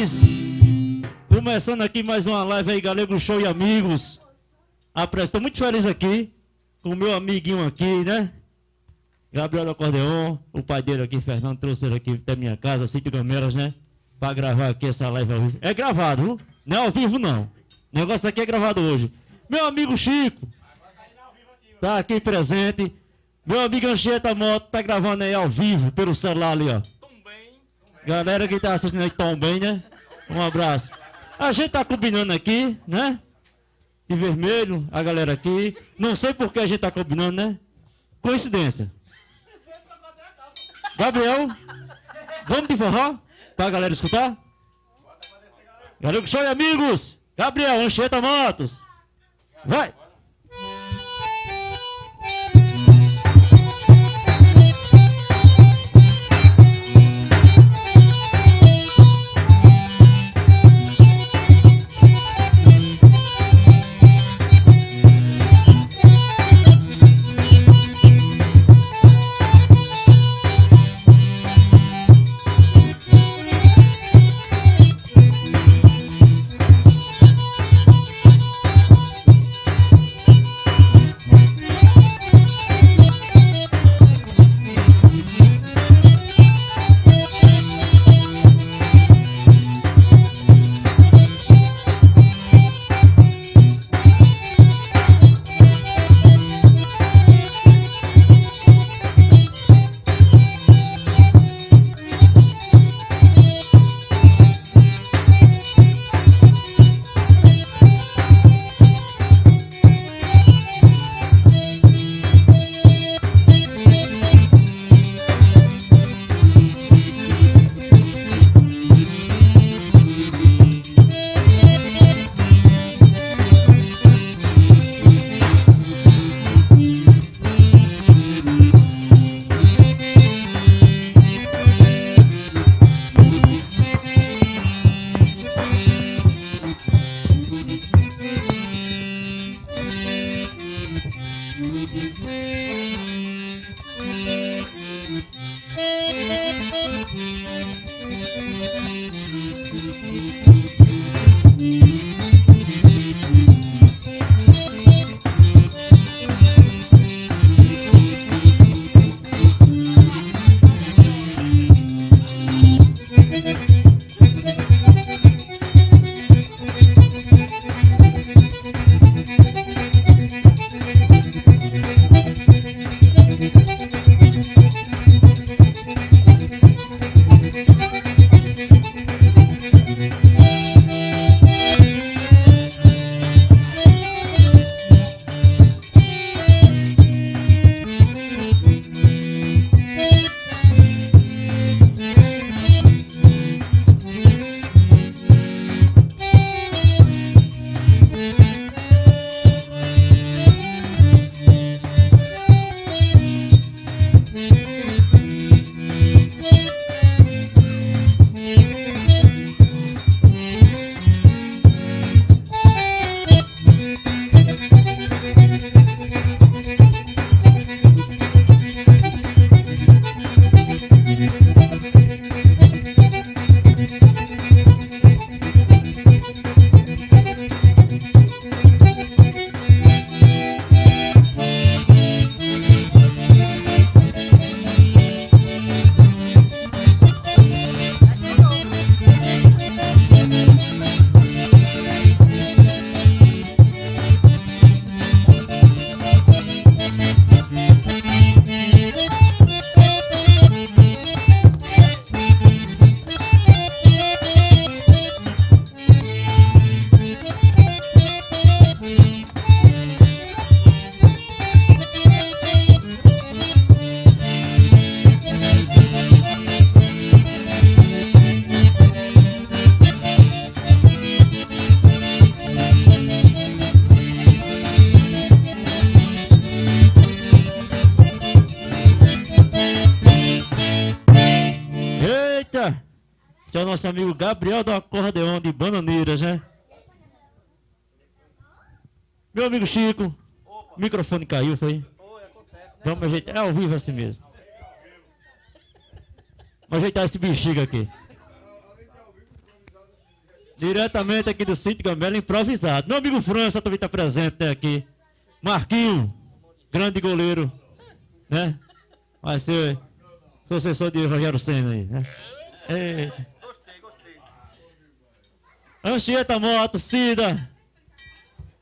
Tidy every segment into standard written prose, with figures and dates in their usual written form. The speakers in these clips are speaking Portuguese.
Rapaz, começando aqui mais uma live aí, Galego Show e amigos. Estou muito feliz aqui com o meu amiguinho aqui, né? Gabriel do Acordeon, o pai dele aqui, Fernando, trouxe ele aqui até minha casa, Sítio Gameiras, né? Para gravar aqui essa live ao vivo. É gravado, viu? Não é ao vivo, não. O negócio aqui é gravado hoje. Meu amigo Chico, tá aqui presente. Meu amigo Anchieta Moto, tá gravando aí ao vivo, pelo celular ali, ó. Galera que tá assistindo aí, tão bem, né? Um abraço. A gente tá combinando aqui, né? De vermelho, a galera aqui. Não sei por que a gente tá combinando, né? Coincidência. Gabriel, vamos de forró? Pra galera escutar? Galera, show e amigos! Gabriel, Anchieta Motos. Vai! Esse é o nosso amigo Gabriel do Acordeon de Bananeiras, né? Meu amigo Chico, o microfone caiu, foi? Vamos ajeitar, é ao vivo assim mesmo. Vamos ajeitar esse bexiga aqui. Diretamente aqui do sítio Gambela, improvisado. Meu amigo França também está presente aqui. Marquinho, grande goleiro, né? Vai ser sucessor de Rogério Senna aí, né? Gostei. Anchieta Moto, Cida,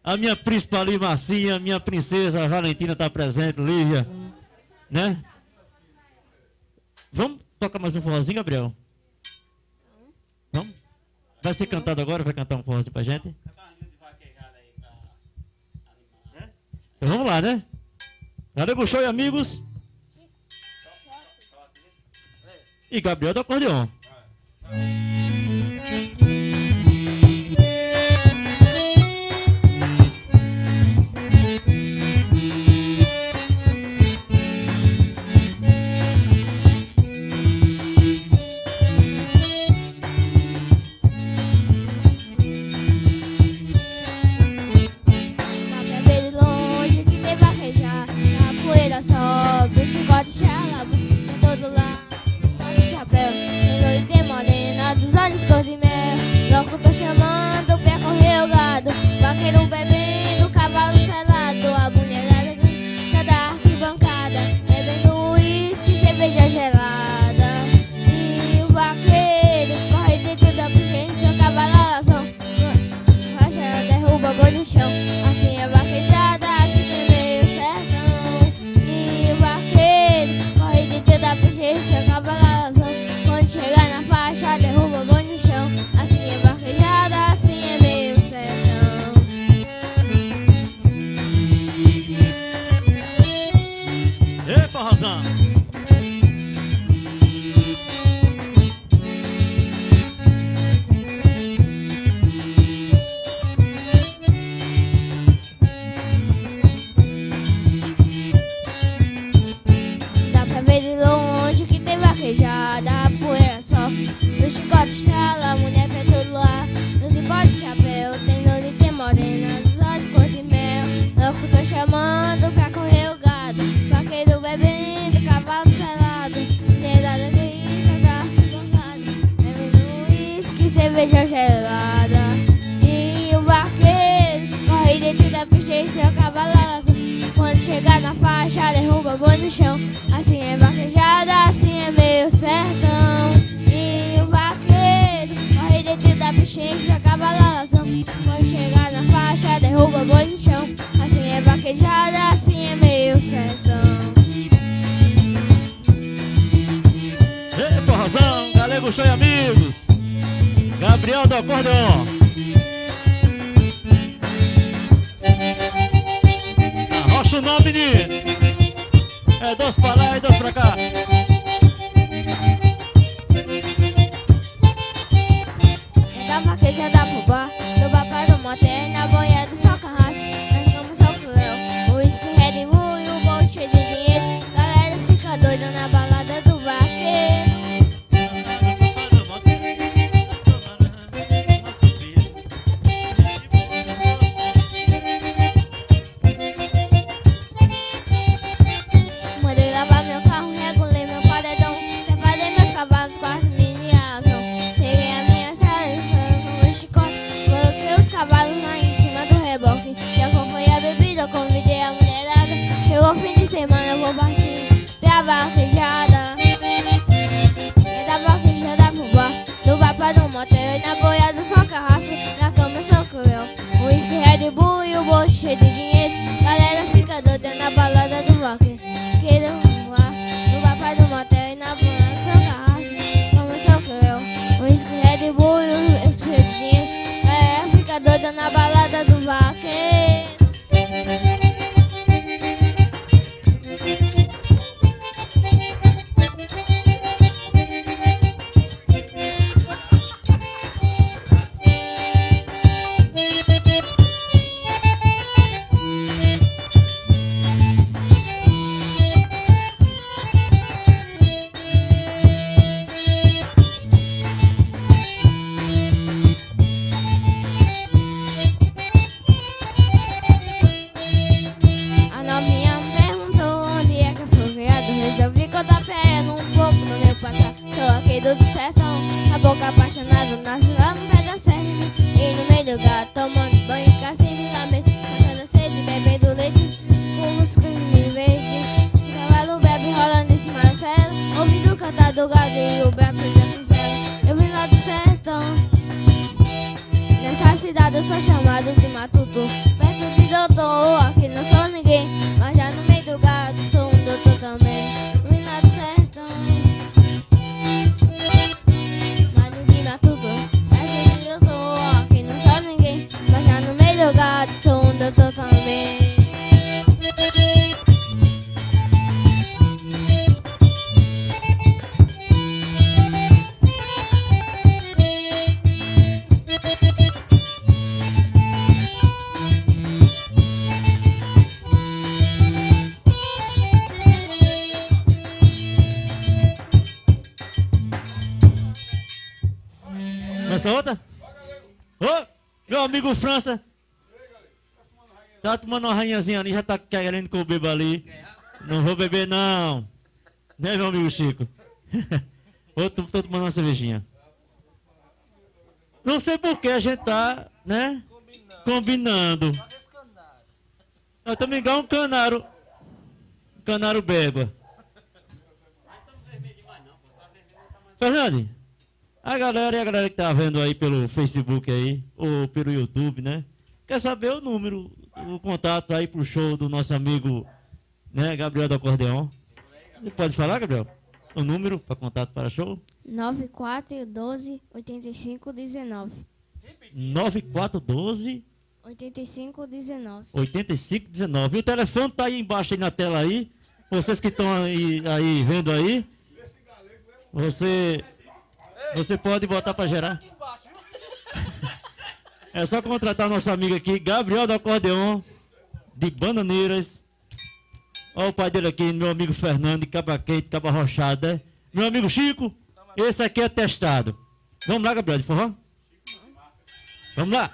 a minha príncipe ali, Marcinha, minha princesa Valentina está presente, Lívia, né? Vamos tocar mais um forrozinho, Gabriel? Vamos? Vai ser cantado agora? Vai cantar um forrozinho pra gente? Então vamos lá, né? Galego Show e amigos. E Gabriel do acordeon. cerveja gelada. E o vaqueiro corre dentro da pista e seu cavalo azul. Quando chegar na faixa, derruba o boi no chão. Assim é vaquejada, assim é meio sertão. E o vaqueiro corre dentro da pista e seu cavalo azul. Quando chegar na faixa, derruba o boi no chão. Assim é vaquejada, assim é meio sertão. Ei, porrazão, Galego Show e amigos. Gabriel do acordeon. Arrocha o nome, menino. É dois pra lá e dois pra cá. Da vaqueja da fubá, do bar do motel, na boia do sol carrasco. Nós vamos ao cruel, o whisky Red Bull e o bolso cheio de dinheiro. Galera fica doida na balada do vaqueiro. Mandei lavar meu carro, regulei meu paredão, separei meus cavalos, quase mini razão. Peguei a minha sala, com meu chicote, danado nasce lá no pé da serra. E no meio do gato tomando banho, cacinho também. Matando a sede, bebendo leite, com música em verde. O cavalo bebe rolando em cima da cela, ouvindo o cantar do gado e o beco da fizela. Eu vim lá do sertão, nessa cidade eu sou chamado de matuto. Perto de doutor, aqui não sou ninguém, mas já no meio do gado sou um doutor também. Eu vim lá do sertão, mas de matuto. Perto de doutor, aqui não sou ninguém, mas já no meio do gado sou um doutor também. Essa outra? Ô, meu amigo França. Tá tomando uma rainhazinha ali, já tá querendo que eu beba ali. Não vou beber não. Né, meu amigo Chico? Tô tomando uma cervejinha. Não sei por que a gente tá, né? Combinando. Eu também igual um canário. Canário beba. Fernando, a galera que tá vendo aí pelo Facebook aí, ou pelo YouTube, né? Quer saber o número, o contato aí pro show do nosso amigo, né, Gabriel do Acordeon. Você pode falar, Gabriel? O número para contato para show? 9412 8519. 9412 8519. 8519. E o telefone tá aí embaixo aí na tela aí. Vocês que estão aí vendo aí. Você pode botar para gerar. É só contratar nosso amigo aqui, Gabriel do Acordeon, de Bananeiras. Olha o pai dele aqui, meu amigo Fernando, de Caba Quente, Caba Rochada. Né? Meu amigo Chico, esse aqui é testado. Vamos lá, Gabriel, de forró? Vamos lá.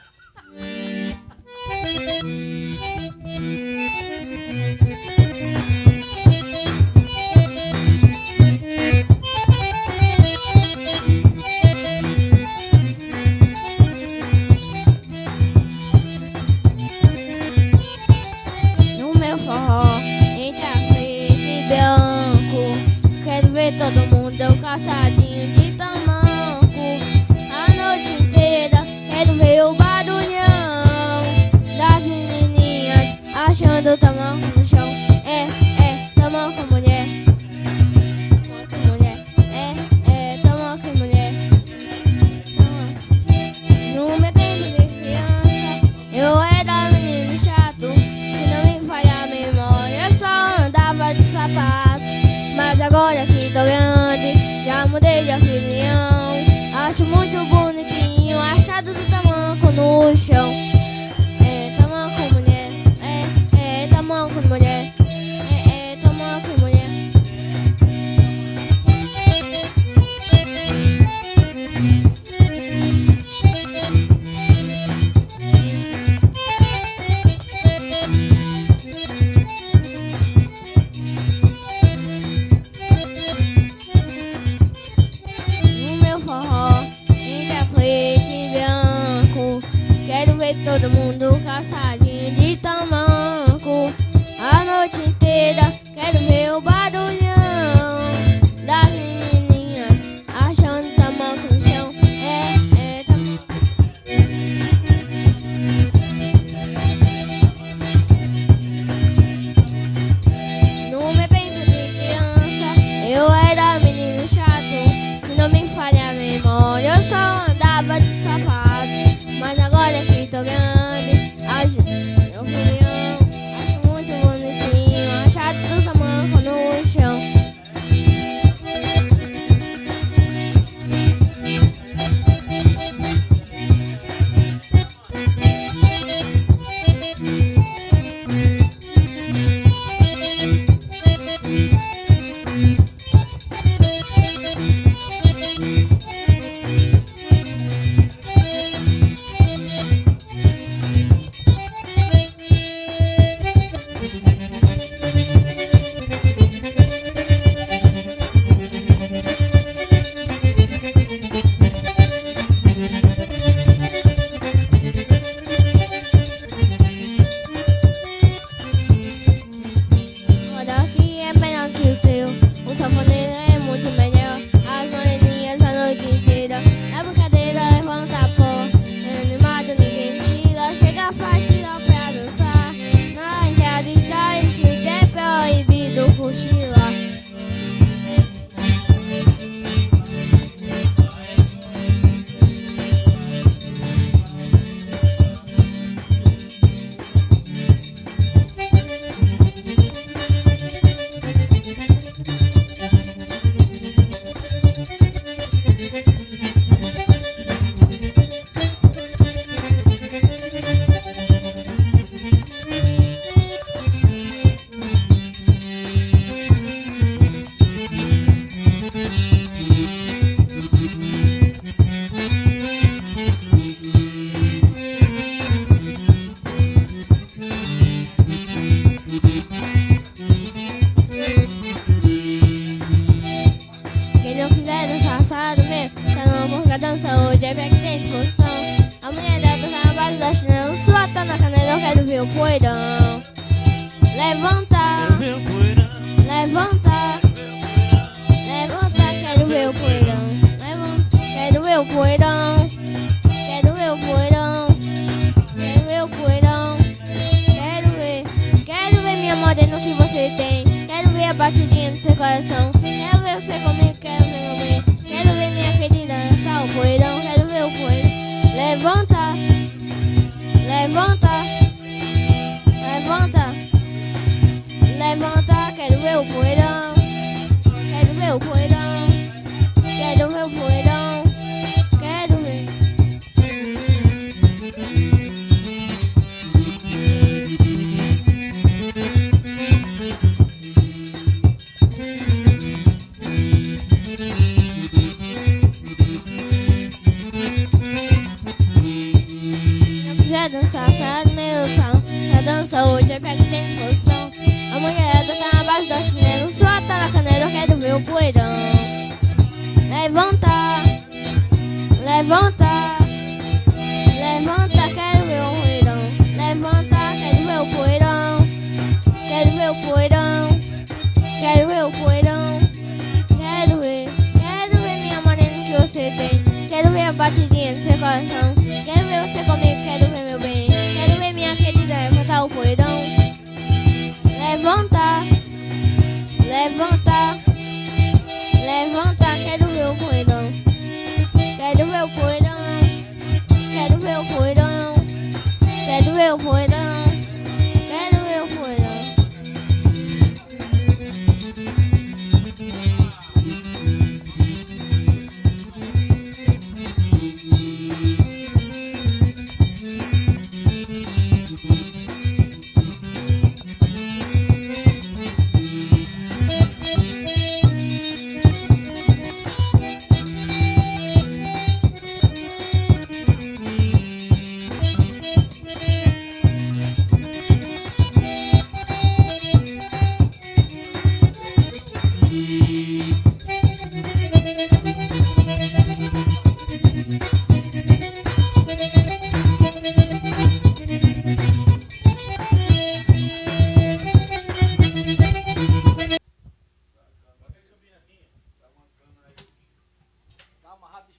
Todo mundo é um caçadinho de tamanco. A noite inteira quero ver o barulhão das menininhas achando tamanco no chão. Tamanco mulher. Tamanco mulher. Tamanco mulher. No meu tempo de criança eu era menino chato. Se não me falha a memória, só andava de sapato. Mas agora que tô grande, já mudei de opinião. Acho muito bonitinho, achado do tamanco no chão. Tamanco mulher, tamanco mulher, tamanco mulher. Todo mundo caçadinho de tamanco. A noite inteira quero ver o barulhão das menininhas achando tamanco no chão. Tamanco. No meu tempo de criança eu era menino chato. Se não me falha a memória, eu só andava de sapato. Mas agora que tô grande, eu fui coração. Quero ver você comigo, quero ver meu bem. Quero ver minha querida dançar o poeirão. Quero ver o poeirão. Levanta, levanta, levanta, levanta. Quero ver o poeirão. Quero ver o poeirão. Quero ver o poeirão. Quero ver. Quiser dançar, sai do meu salão. Já dança hoje, eu pego tem disposição. A mulherada tá na base da chinela. Só tá na canela, eu quero ver o poeirão. Levanta, levanta, levanta, quero ver o poeirão. Levanta, quero ver o poeirão. Quero ver o poeirão. Quero ver o poeirão. Quero ver minha morena que você tem. Quero ver a batidinha do seu coração. Quero ver você comigo, quero ver meu bem. Quero ver minha querida levantar o poeirão. Levanta, levanta, levanta, quero ver o poeirão. Quero ver o poeirão. Quero ver o poeirão. Quero ver o poeirão. Quero ver o poeirão.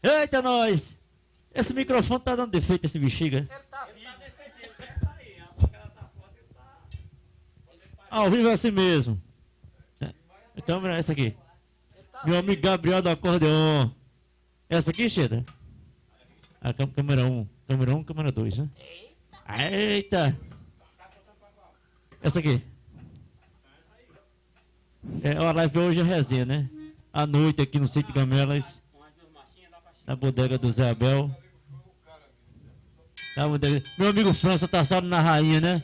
Eita, nós! Esse microfone tá dando defeito, esse bexiga. Ele tá vivo. Ele quer sair. A boca dela tá forte, ele tá... Ao vivo é assim mesmo. A câmera é essa aqui. Meu amigo Gabriel do acordeon. Essa aqui, Cheira? A câmera 1. Câmera 1, câmera 2, né? Eita! Essa aqui. A live hoje é resenha, né? À noite aqui no sítio de Gamelas. Na bodega do Zé Abel. Na bodega. Meu amigo França tá só na rainha, né?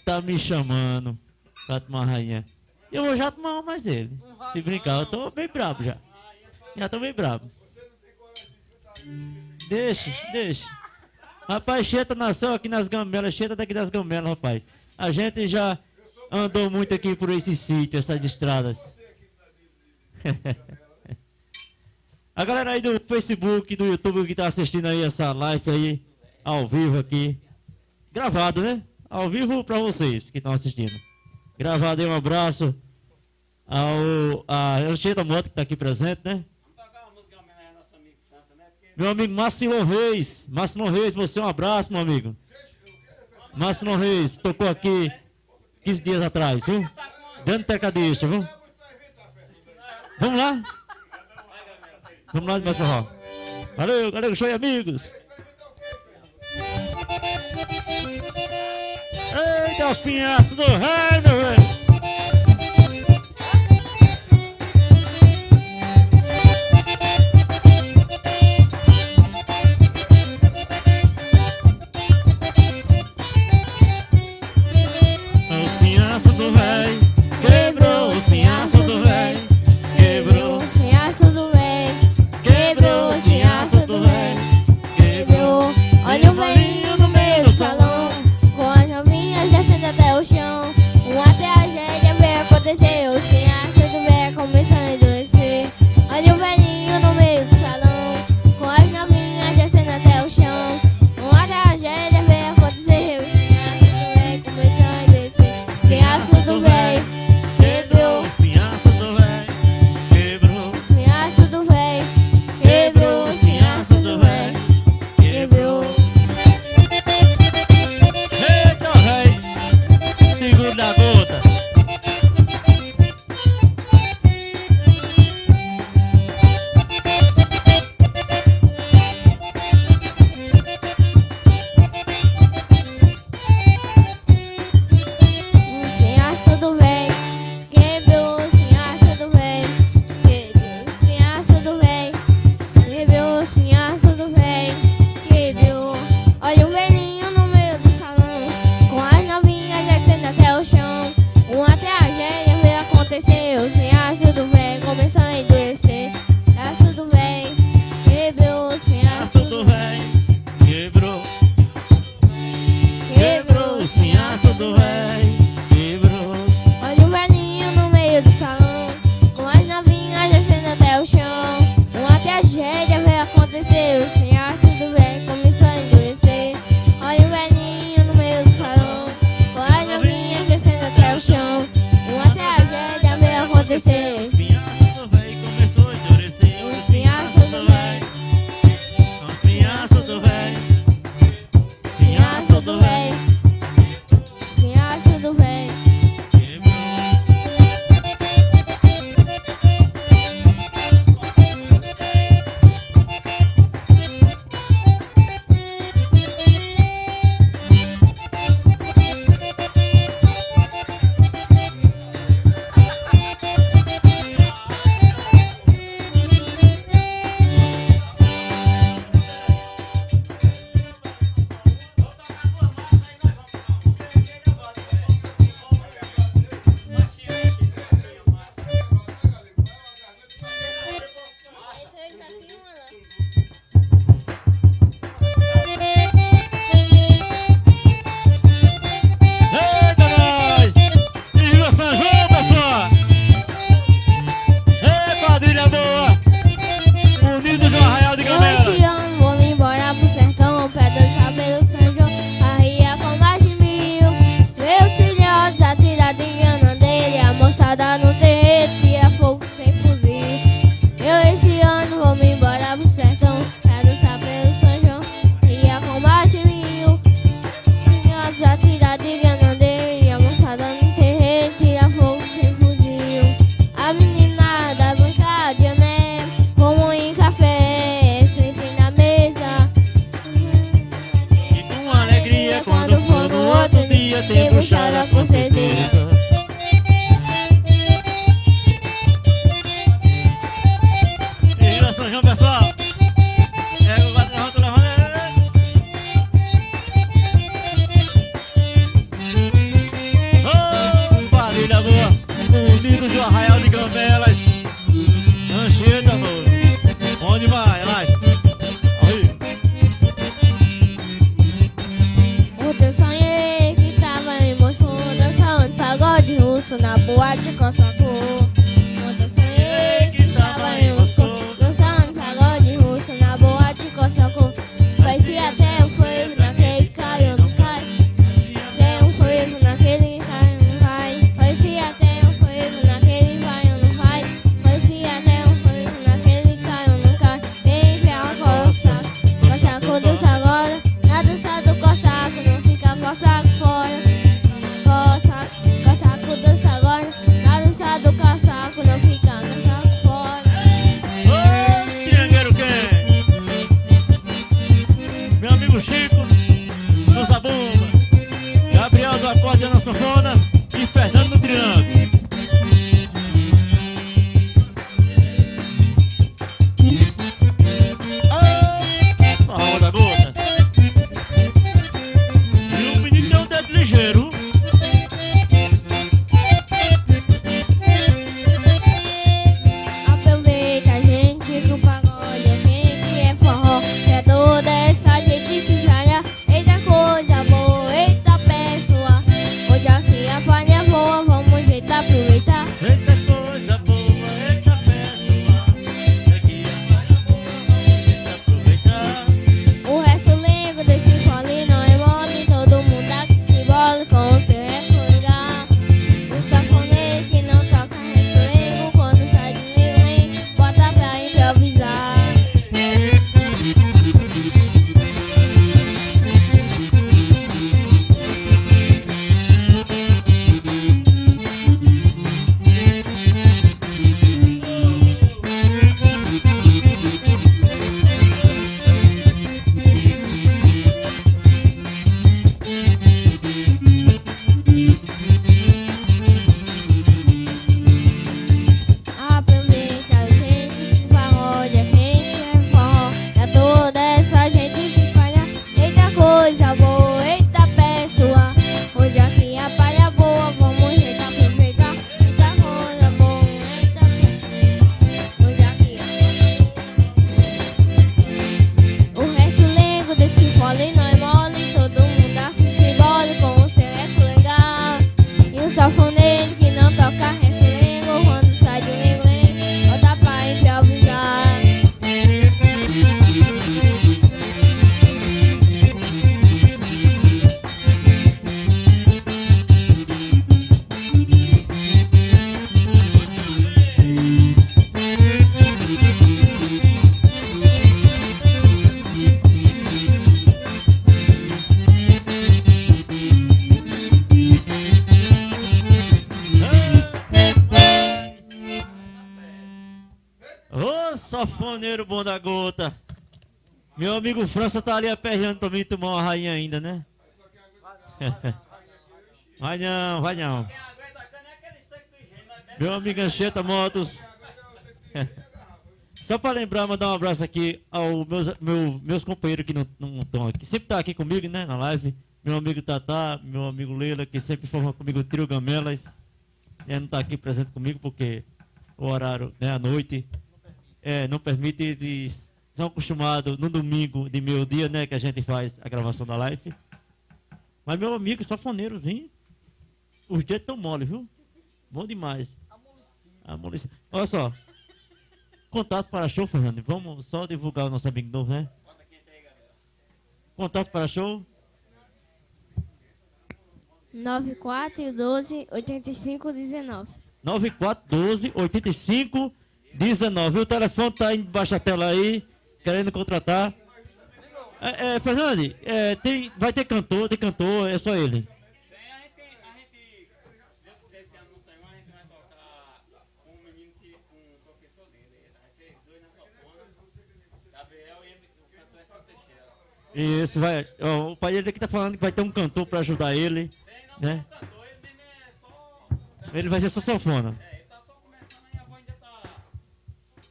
Tá me chamando pra tomar rainha. Eu vou já tomar mais ele. Se brincar, eu tô bem brabo já. Já tô bem brabo. Deixa. Rapaz, Cheta nasceu aqui nas Gamelas. Cheta daqui das Gamelas, rapaz. A gente já andou muito aqui por esse sítio, essas estradas. A galera aí do Facebook, do YouTube que tá assistindo aí essa live aí, ao vivo aqui. Gravado, né? Ao vivo pra vocês que estão assistindo. Gravado aí, um abraço a Elcheta Moto que tá aqui presente, né? Vamos tocar uma música homenagem ao nosso amigo França, né? Porque... Meu amigo Márcio Reis. Márcio Reis, você um abraço, meu amigo. Márcio Reis, tocou aqui 15 dias atrás, viu? Grande tecladista, viu? Vamos lá? Vamos lá de mais forró. Valeu, show e amigos. Eita, os pinhaços do rei, meu velho. Os pinhaços do rei. Quebrou os pinhaços do rei. Quebrou os pinhaços do rei. Quebrou os pinhaços do rei. Quebrou. Olha o velhinho no meio do salão, com as novinhas descendo até o chão. Um até boate com saco. Quando eu sonhei que estava em Moscou, dançando pagode russo na boate com saco. Parecia até um fogo naquele cai ou não cai. Até um fogo naquele cai ou não cai. Parecia até um fogo naquele vai ou não vai. Parecia até um fogo naquele cai ou não cai. Vem ferrar com o saco. Cosaco dança agora. Na dança do cosaco não fica cosaco fora. Cosaco dança agora. Na dança do cosaco não fica cosaco fora. Ô, Tiangueiro quem? Meu amigo Chico, do Zabumba. Gabriel do acorde na sanfona e Fernando no triângulo. Forró da gota. E o menino tem um dedo ligeiro. Aproveita, gente, que o pagode é quente, é forró. Que é toda essa gente se espalha. Eita coisa boa, eita pessoa. Hoje aqui a palha voa, vamos jeito aproveitar. Eita coisa boa, eita pessoa. Aqui a palha boa, vamos aproveitar. O resto lengo desse fole não é mole. Todo mundo aqui se bola com o seu resto legal. O safonês que não toca resto lengo. Quando sai de lengo, bota pra improvisar. Aproveita, gente, o pagode é quente, é forró. É toda essa gente se espalha. Eita coisa boa, eita pessoa. Hoje aqui a palha boa, vamos jeito aproveitar. Eita coisa boa, eita pessoa. Hoje aqui o resto lengo desse fole não é mole. Todo mundo aqui se bola com o seu resto legal. E o safoneiro que não toca resto lengo. Quando sai de lengo, bota pra improvisar. Ô, safoneiro bom da gota. Meu amigo França tá ali aperreando pra mim tomar uma rainha ainda, né? Vai não, vai não. Quem aguenta a cana é aquele estanque do engenho, mas bebe Meu amigo Anchieta Motos. Só pra lembrar, mandar um abraço aqui aos meus companheiros que não estão aqui. Sempre tá aqui comigo, né, na live. Meu amigo Tatá, meu amigo Leila, que sempre forma comigo o trio Gamelas. Ele não tá aqui presente comigo porque o horário, né, à noite, não permite. Eles são acostumados no domingo de meio-dia, né, que a gente faz a gravação da live. Mas meu amigo, safoneirozinho, os dedos tão mole, viu? Bom demais. Amolicinho. Olha só. Contato para show, Fernando. Vamos só divulgar o nosso amigo novo, né? Contato para show. 9412 8519. 9412 8519. O telefone tá aí embaixo da tela aí, querendo contratar. Fernando, vai ter cantor, é só ele. Tem, a gente, se Deus quiser, esse ano no Senhor, a gente vai tocar com um menino um professor dele. Vai ser dois na sanfona, Gabriel e o cantor é São Teixeira. Isso, vai. Ó, o pai dele aqui tá falando que vai ter um cantor para ajudar ele, né? Cantor, ele mesmo é só. Ele vai ser só sanfona. Ele tá só começando aí, a voz ainda tá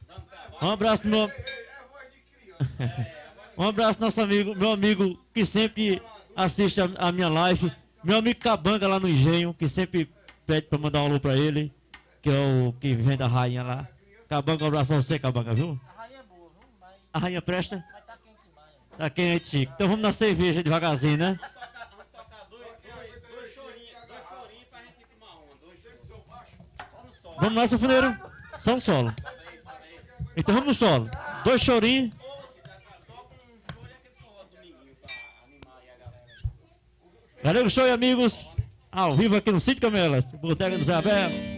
dando trabalho. Um abraço, meu. Um abraço, nosso amigo, meu amigo que sempre assiste a minha live. Meu amigo Cabanga lá no Engenho, que sempre pede pra mandar um alô pra ele, que é o que vem da rainha lá. Cabanga, um abraço pra você, Cabanga, viu? A rainha é boa, viu? Mas A rainha presta? tá quente demais. Tá quente, Chico. Então vamos na cerveja devagarzinho, né? Vamos tocar dois chorinhos pra gente tomar uma. Dois chorinhos. Vamos lá, sanfoneiro? Só um solo. Então vamos pro solo. 2 chorinhos. Toca um choro e aquele forró do dominguinho pra animar aí a galera. Galego Show e amigos, ao vivo aqui no Sítio Camelas, Bodega do Zé Abel.